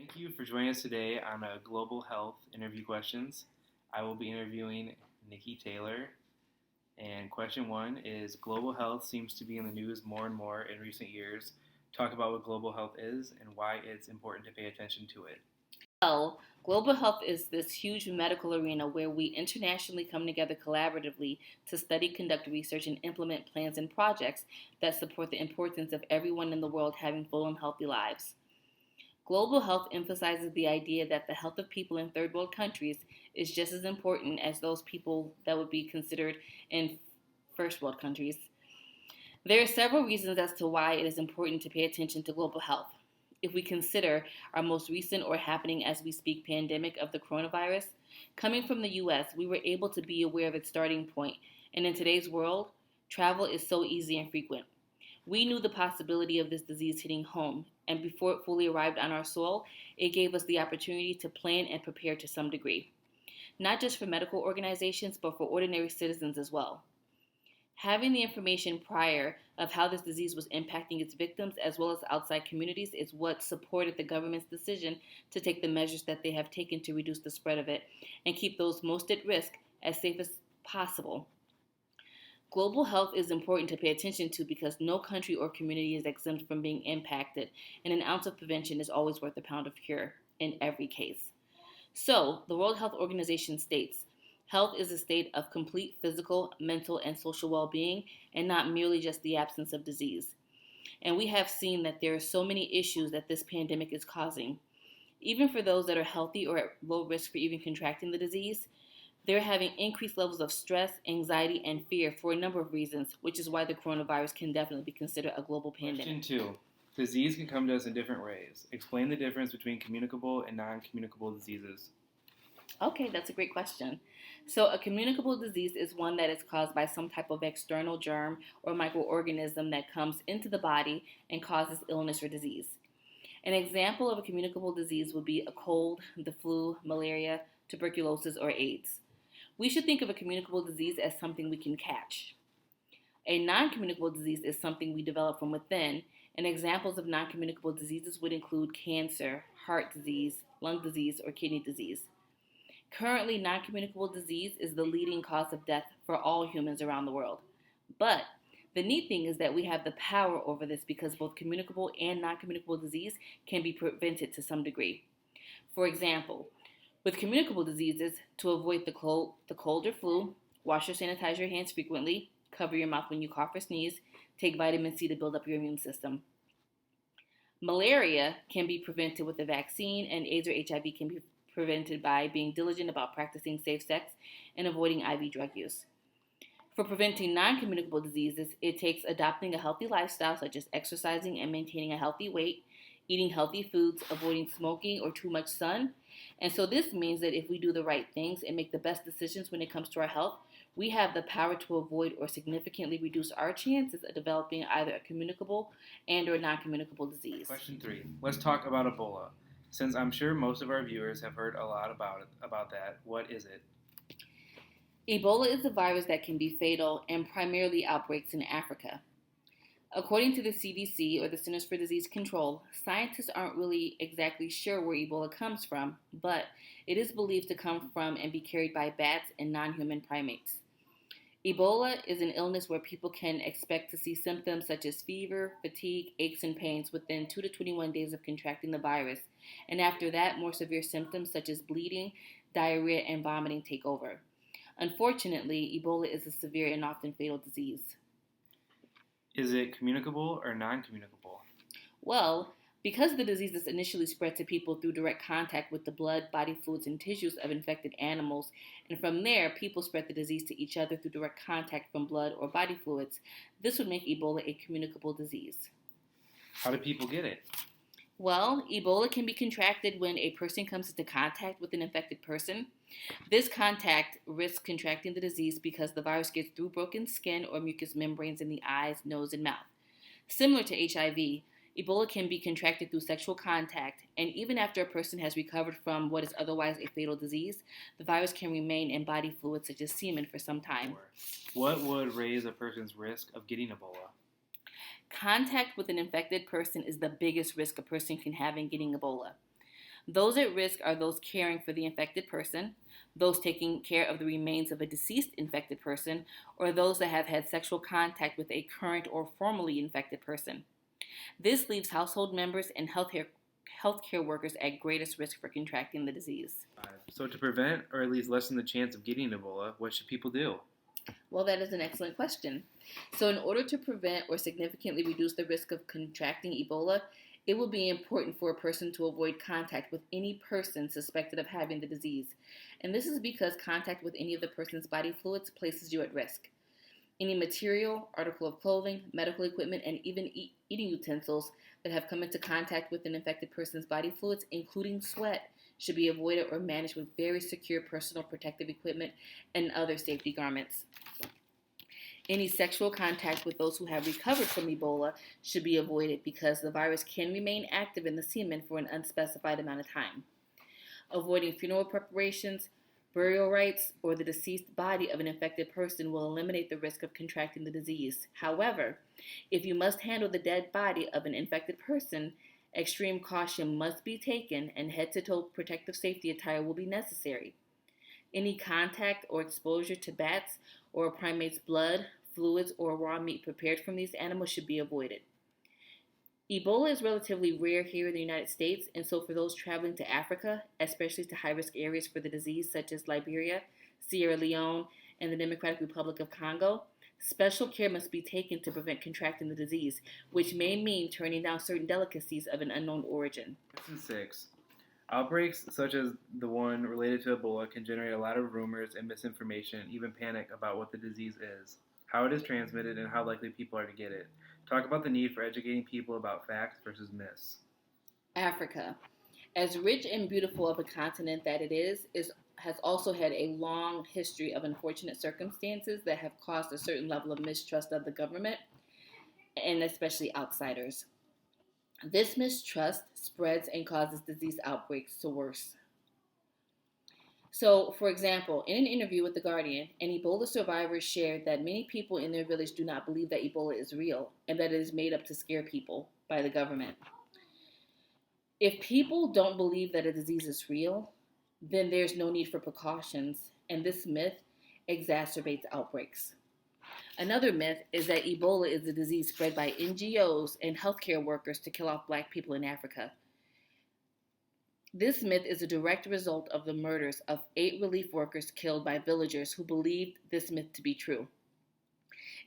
Thank you for joining us today on a Global Health Interview Questions. I will be interviewing Nikki Taylor. And question one is Global health seems to be in the news more and more in recent years. Talk about what global health is and why it's important to pay attention to it. Well, global health is this huge medical arena where we internationally come together collaboratively to study, conduct research, and implement plans and projects that support the importance of everyone in the world having full and healthy lives. Global health emphasizes the idea that the health of people in third world countries is just as important as those people that would be considered in first world countries. There are several reasons as to why it is important to pay attention to global health. If we consider our most recent or happening as we speak pandemic of the coronavirus, coming from the US, we were able to be aware of its starting point, and in today's world, travel is so easy and frequent. We knew the possibility of this disease hitting home, and before it fully arrived on our soil, it gave us the opportunity to plan and prepare to some degree, not just for medical organizations, but for ordinary citizens as well. Having the information prior of how this disease was impacting its victims as well as outside communities is what supported the government's decision to take the measures that they have taken to reduce the spread of it and keep those most at risk as safe as possible. Global health is important to pay attention to because no country or community is exempt from being impacted, and an ounce of prevention is always worth a pound of cure in every case. So, the World Health Organization states health is a state of complete physical, mental, and social well being, and not merely just the absence of disease. And we have seen that there are so many issues that this pandemic is causing. Even for those that are healthy or at low risk for even contracting the disease, they're having increased levels of stress, anxiety, and fear for a number of reasons, which is why the coronavirus can definitely be considered a global Question pandemic. two Disease can come to us in different ways. Explain the difference between communicable and non communicable diseases. Okay, that's a great question. So, a communicable disease is one that is caused by some type of external germ or microorganism that comes into the body and causes illness or disease. An example of a communicable disease would be a cold, the flu, malaria, tuberculosis, or AIDS. We should think of a communicable disease as something we can catch. A non communicable disease is something we develop from within, and examples of non communicable diseases would include cancer, heart disease, lung disease, or kidney disease. Currently, non communicable disease is the leading cause of death for all humans around the world. But the neat thing is that we have the power over this because both communicable and non communicable disease can be prevented to some degree. For example, with communicable diseases, to avoid the cold or flu, wash or sanitize your hands frequently, cover your mouth when you cough or sneeze, take vitamin C to build up your immune system. Malaria can be prevented with a vaccine, and AIDS or HIV can be prevented by being diligent about practicing safe sex and avoiding IV drug use. For preventing non communicable diseases, it takes adopting a healthy lifestyle, such as exercising and maintaining a healthy weight, eating healthy foods, avoiding smoking or too much sun. And so, this means that if we do the right things and make the best decisions when it comes to our health, we have the power to avoid or significantly reduce our chances of developing either a communicable and or non-communicable disease. Question three Let's talk about Ebola. Since I'm sure most of our viewers have heard a lot about that, what is it? Ebola is a virus that can be fatal and primarily outbreaks in Africa. According to the CDC, or the Centers for Disease Control, scientists aren't really exactly sure where Ebola comes from, but it is believed to come from and be carried by bats and non-human primates. Ebola is an illness where people can expect to see symptoms such as fever, fatigue, aches, and pains within 2 to 21 days of contracting the virus, and after that, more severe symptoms such as bleeding, diarrhea, and vomiting take over. Unfortunately, Ebola is a severe and often fatal disease. Is it communicable or non communicable? Well, because the disease is initially spread to people through direct contact with the blood, body fluids, and tissues of infected animals, and from there, people spread the disease to each other through direct contact from blood or body fluids, this would make Ebola a communicable disease. How do people get it? Well, Ebola can be contracted when a person comes into contact with an infected person. This contact risks contracting the disease because the virus gets through broken skin or mucous membranes in the eyes, nose, and mouth. Similar to HIV, Ebola can be contracted through sexual contact, and even after a person has recovered from what is otherwise a fatal disease, the virus can remain in body fluids such as semen for some time. What would raise a person's risk of getting Ebola? Contact with an infected person is the biggest risk a person can have in getting Ebola. Those at risk are those caring for the infected person, those taking care of the remains of a deceased infected person, or those that have had sexual contact with a current or formerly infected person. This leaves household members and healthcare workers at greatest risk for contracting the disease. So, to prevent or at least lessen the chance of getting Ebola, what should people do? Well, that is an excellent question. So, in order to prevent or significantly reduce the risk of contracting Ebola, it will be important for a person to avoid contact with any person suspected of having the disease. And this is because contact with any of the person's body fluids places you at risk. Any material, article of clothing, medical equipment, and even eating utensils that have come into contact with an infected person's body fluids, including sweat, should be avoided or managed with very secure personal protective equipment and other safety garments. Any sexual contact with those who have recovered from Ebola should be avoided because the virus can remain active in the semen for an unspecified amount of time. Avoiding funeral preparations, burial rites, or the deceased body of an infected person will eliminate the risk of contracting the disease. However, if you must handle the dead body of an infected person, extreme caution must be taken and head-to-toe protective safety attire will be necessary. Any contact or exposure to bats or a primate's blood, fluids, or raw meat prepared from these animals should be avoided. Ebola is relatively rare here in the United States, and so for those traveling to Africa, especially to high-risk areas for the disease such as Liberia, Sierra Leone, and the Democratic Republic of Congo, special care must be taken to prevent contracting the disease, which may mean turning down certain delicacies of an unknown origin. Question 6. Outbreaks such as the one related to Ebola can generate a lot of rumors and misinformation, even panic about what the disease is, how it is transmitted, and how likely people are to get it. Talk about the need for educating people about facts versus myths. Africa, as rich and beautiful of a continent that it is has also had a long history of unfortunate circumstances that have caused a certain level of mistrust of the government and especially outsiders. This mistrust spreads and causes disease outbreaks to worse. So, for example, in an interview with The Guardian, an Ebola survivor shared that many people in their village do not believe that Ebola is real and that it is made up to scare people by the government. If people don't believe that a disease is real, then there's no need for precautions, and this myth exacerbates outbreaks. Another myth is that Ebola is a disease spread by NGOs and healthcare workers to kill off black people in Africa. This myth is a direct result of the murders of 8 relief workers killed by villagers who believed this myth to be true.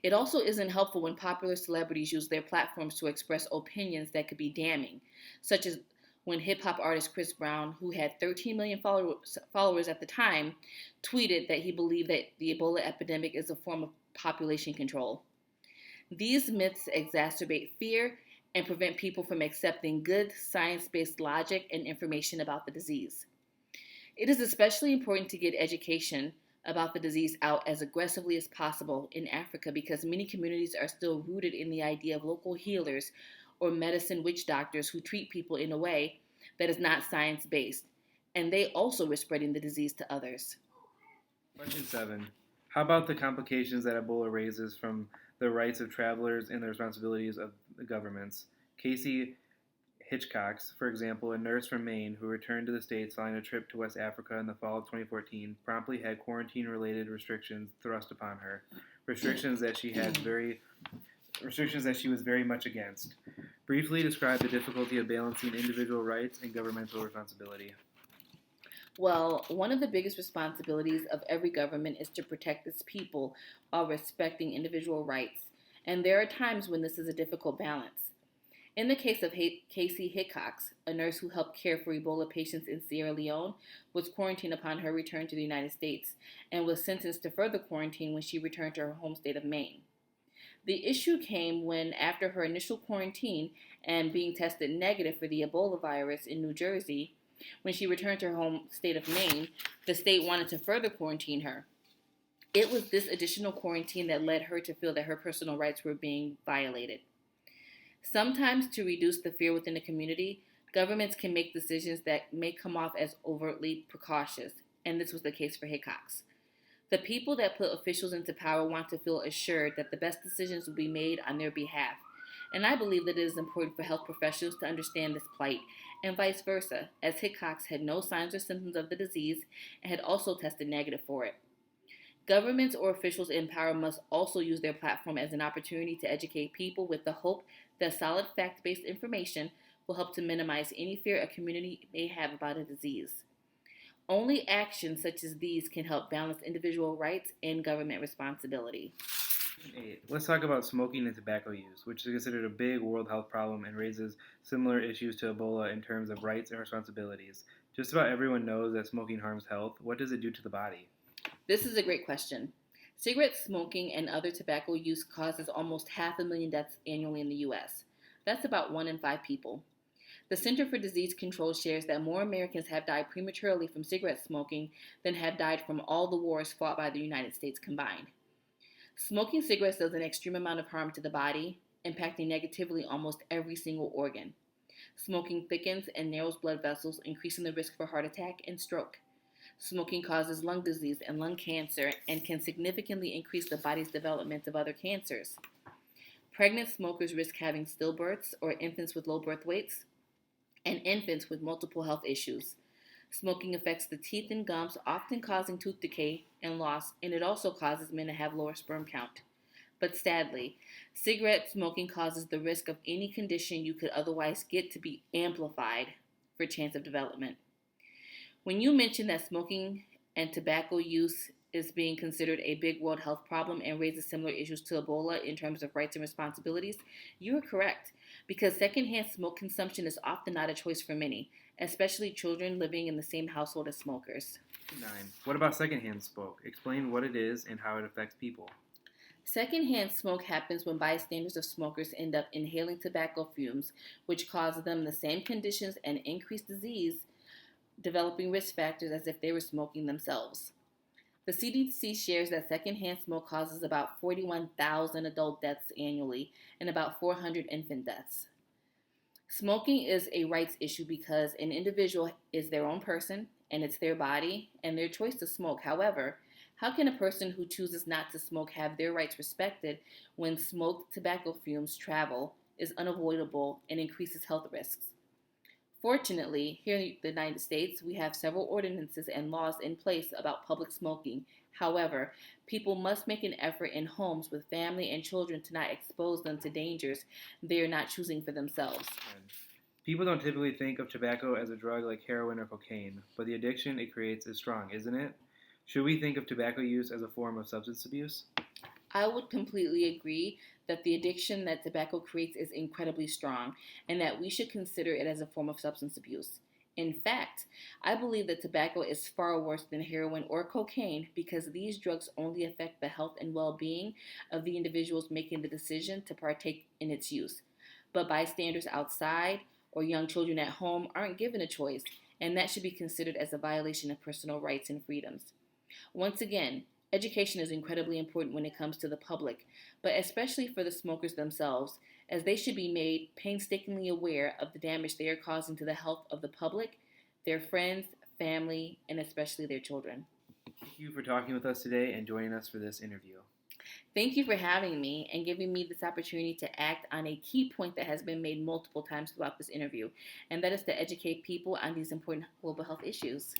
It also isn't helpful when popular celebrities use their platforms to express opinions that could be damning, such as when hip-hop artist Chris Brown, who had 13 million followers at the time, tweeted that he believed that the Ebola epidemic is a form of population control. These myths exacerbate fear and prevent people from accepting good science-based logic and information about the disease. It is especially important to get education about the disease out as aggressively as possible in Africa because many communities are still rooted in the idea of local healers or medicine witch doctors who treat people in a way that is not science-based, and they also risk spreading the disease to others. Question 7. How about the complications that Ebola raises from the rights of travelers and the responsibilities of the governments? Casey Hitchcox, for example, a nurse from Maine who returned to the States following a trip to West Africa in the fall of 2014, promptly had quarantine-related restrictions thrust upon her, restrictions that she was very much against. Briefly describe the difficulty of balancing individual rights and governmental responsibility. Well, one of the biggest responsibilities of every government is to protect its people while respecting individual rights, and there are times when this is a difficult balance. In the case of Casey Hitchcox, a nurse who helped care for Ebola patients in Sierra Leone, was quarantined upon her return to the United States and was sentenced to further quarantine when she returned to her home state of Maine. The issue came when, after her initial quarantine and being tested negative for the Ebola virus in New Jersey, when she returned to her home state of Maine, the state wanted to further quarantine her. It was this additional quarantine that led her to feel that her personal rights were being violated. Sometimes, to reduce the fear within the community, governments can make decisions that may come off as overtly precautious, and this was the case for Hitchcox. The people that put officials into power want to feel assured that the best decisions will be made on their behalf, And I believe that it is important for health professionals to understand this plight and vice versa, as Hickox had no signs or symptoms of the disease and had also tested negative for it. Governments or officials in power must also use their platform as an opportunity to educate people with the hope that solid fact based information will help to minimize any fear a community may have about a disease. Only actions such as these can help balance individual rights and government responsibility. 8. Let's talk about smoking and tobacco use, which is considered a big world health problem and raises similar issues to Ebola in terms of rights and responsibilities. Just about everyone knows that smoking harms health. What does it do to the body? This is a great question. Cigarette smoking and other tobacco use causes almost 500,000 deaths annually in the U.S. That's about 1 in 5 people. The Center for Disease Control shares that more Americans have died prematurely from cigarette smoking than have died from all the wars fought by the United States combined. Smoking cigarettes does an extreme amount of harm to the body, impacting negatively almost every single organ. Smoking thickens and narrows blood vessels, increasing the risk for heart attack and stroke. Smoking causes lung disease and lung cancer and can significantly increase the body's development of other cancers. Pregnant smokers risk having stillbirths or infants with low birth weights and infants with multiple health issues. Smoking affects the teeth and gums, often causing tooth decay and loss, and it also causes men to have lower sperm count. But sadly, cigarette smoking causes the risk of any condition you could otherwise get to be amplified for chance of development. When you mention that smoking and tobacco use is being considered a big world health problem and raises similar issues to Ebola in terms of rights and responsibilities, you are correct, because secondhand smoke consumption is often not a choice for many, especially children living in the same household as smokers. 9. What about secondhand smoke? Explain what it is and how it affects people. Secondhand smoke happens when bystanders of smokers end up inhaling tobacco fumes, which cause them the same conditions and increased disease, developing risk factors as if they were smoking themselves. The CDC shares that secondhand smoke causes about 41,000 adult deaths annually and about 400 infant deaths. Smoking is a rights issue because an individual is their own person and it's their body and their choice to smoke. However, how can a person who chooses not to smoke have their rights respected when smoked tobacco fumes travel, is unavoidable, and increases health risks? Fortunately, here in the United States, we have several ordinances and laws in place about public smoking. However, people must make an effort in homes with family and children to not expose them to dangers they are not choosing for themselves. People don't typically think of tobacco as a drug like heroin or cocaine, but the addiction it creates is strong, isn't it? Should we think of tobacco use as a form of substance abuse? I would completely agree that the addiction that tobacco creates is incredibly strong and that we should consider it as a form of substance abuse. In fact, I believe that tobacco is far worse than heroin or cocaine because these drugs only affect the health and well-being of the individuals making the decision to partake in its use. But bystanders outside or young children at home aren't given a choice, and that should be considered as a violation of personal rights and freedoms. Once again, education is incredibly important when it comes to the public, but especially for the smokers themselves, as they should be made painstakingly aware of the damage they are causing to the health of the public, their friends, family, and especially their children. Thank you for talking with us today and joining us for this interview. Thank you for having me and giving me this opportunity to act on a key point that has been made multiple times throughout this interview, and that is to educate people on these important global health issues.